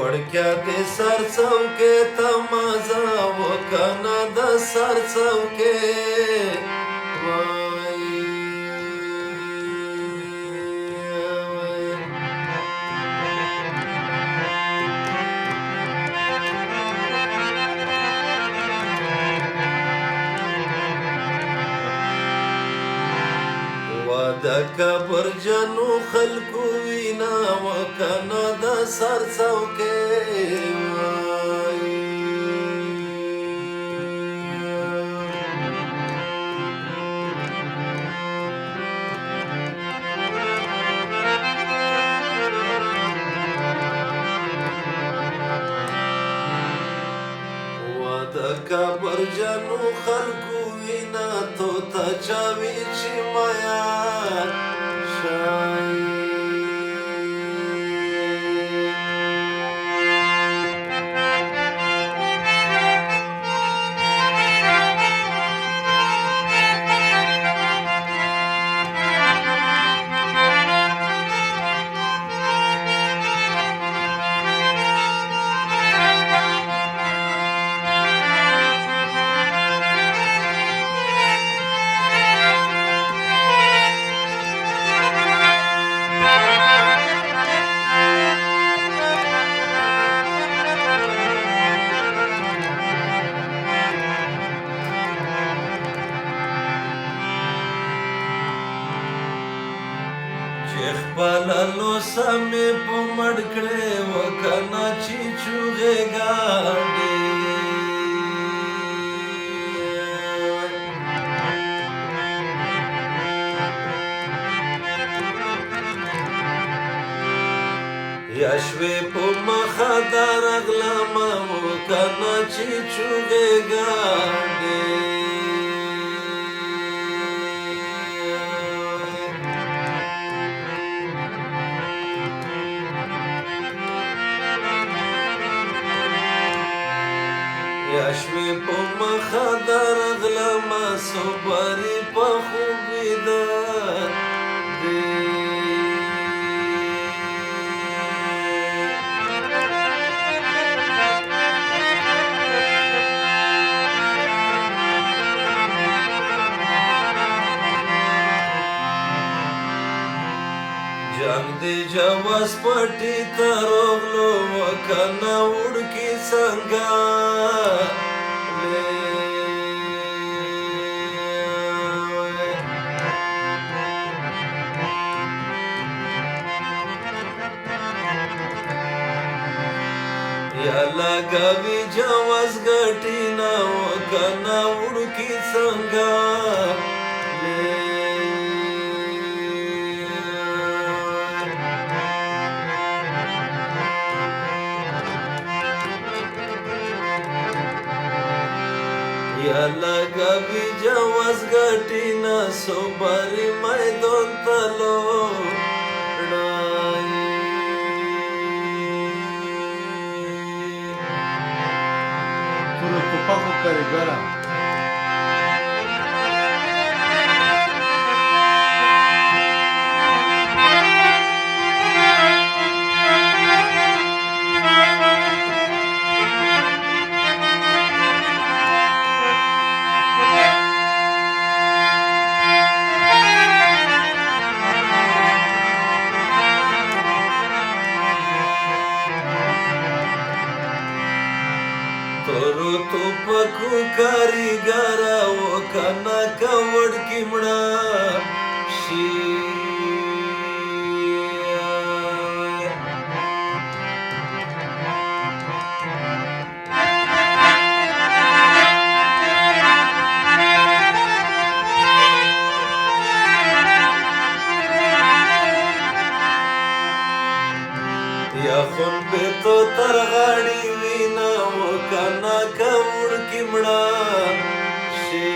وړکیا دې سر څوکې ته مازه وکنه د سر څوکې وایي د کبرجنو خلکو وینا وکنه د سر څوکې وایي د کبرجنو خلکو وینا تو ته چاوي چې مایار شای بللو سمې په مړ کړې وکنه چې چوغې ګاډې یا شوې په مخه درغلمه وکنه چې چوغې ګاډې یاشوی په مخه درغلمه صبرې په خوبې در دې جنگ دې جواز پټي ته راغلو وکنه وړکي څنګه یا لګوي جواز ګټي نه وکنه وړکي څنګه یا لګوي جواز ګټي نه صبرې میدان ته لاړای Puro tupaco carigara. تورو توپکو کاریګره وکنه که وړکي مړه شي یا خون بیتو تر غاړي وینا وکنه که وړکي مړه شي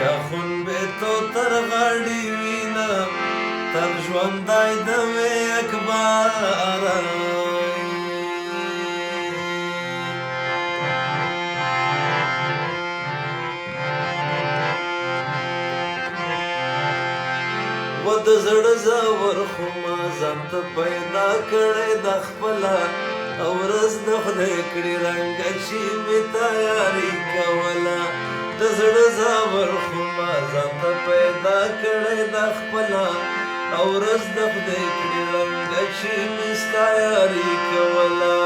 یا خون بیتو تر غاړي وینا تر ژوندی د وې اکبر د زړه زور خو ما ځان ته پیدا کړی د خپله او ورځ د خدای کړي رنګه چې مې تیاري کوله د زړه زور خو ما ځان ته پیدا کړی د خپله او ورځ د خدای کړي رنګه چې مې تیاري کوله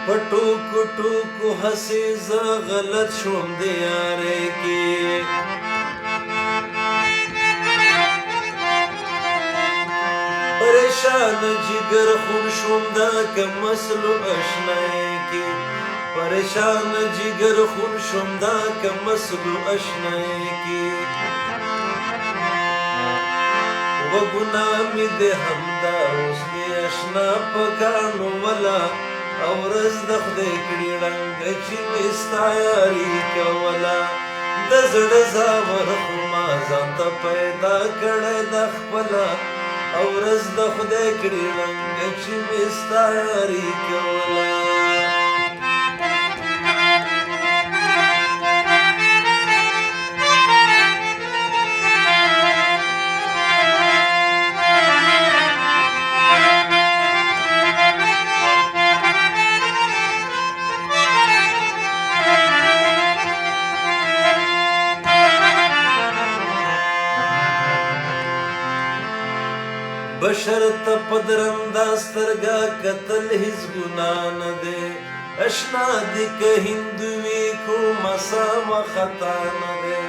په ټوکو ټوکو هسې زه غلط شوم د یارۍ کې پریشان جګر خون شوم د کم مسلو اشنایۍ کې پریشان جګر خون شوم د کم مسلو اشنایۍ کې وګونه مې د همدا اوس مې اشنا په کاڼو ولا او ورځ د خدای کړي رنګه چې مې ستا یاري کوله د زړه زور خو ما ځان ته پیدا کړی د خپله او ورځ د خدای کړي رنګه چې مې ستا یاري کوله بشر ته په درنده سترګه کتل هیڅ ګناه نه دی اشنا دي که هندو وي کومه سمه خطا نه دی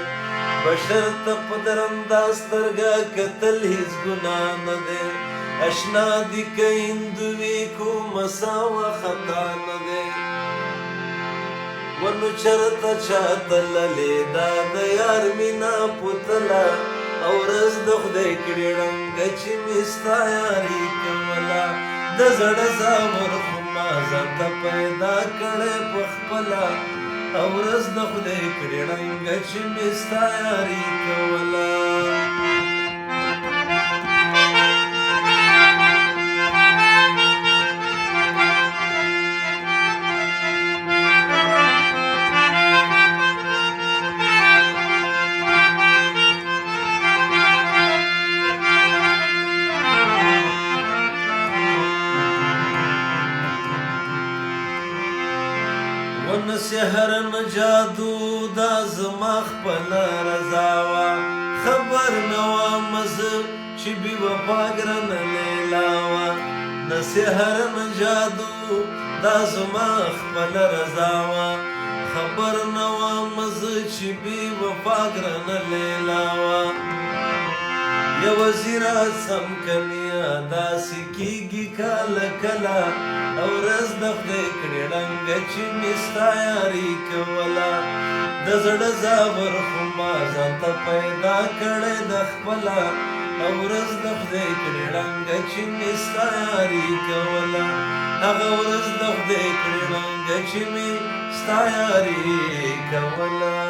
بشر ته په درنده سترګه کتل هیڅ ګناه نه دی اشنا دي که هندو وي کومه سمه خطا نه دی ونو چرته چا تللې دا د یار مینا پوتله او ورځ د خدای کړي رنګه چې مې ستا یاري کوله د زړه زور خو ما ځان ته پیدا کړی په خپله او ورځ د خدای کړي رنګه چې مې ستا یاري کوله ون سحر نه جادو دا زما خپله رضا وه خبر نه وم زه چې بې وفا ګرانه لیلا وه نه سحر نه جادو دا زما خپله رضا وه خبر نه وم زه چې بې وفا ګرانه لیلا وه یو زیرا سم کنیا داسې کېږي کله کله او ورځ د خدای کړي رنګه چې مې ستا یاري کوله د زړه زور خو ما ځان ته پیدا کړی د خپله او ورځ د خدای کړي رنګه چې مې ستا یاري کوله هغه ورځ د خدای کړي رنګه چې مې ستا یاري کوله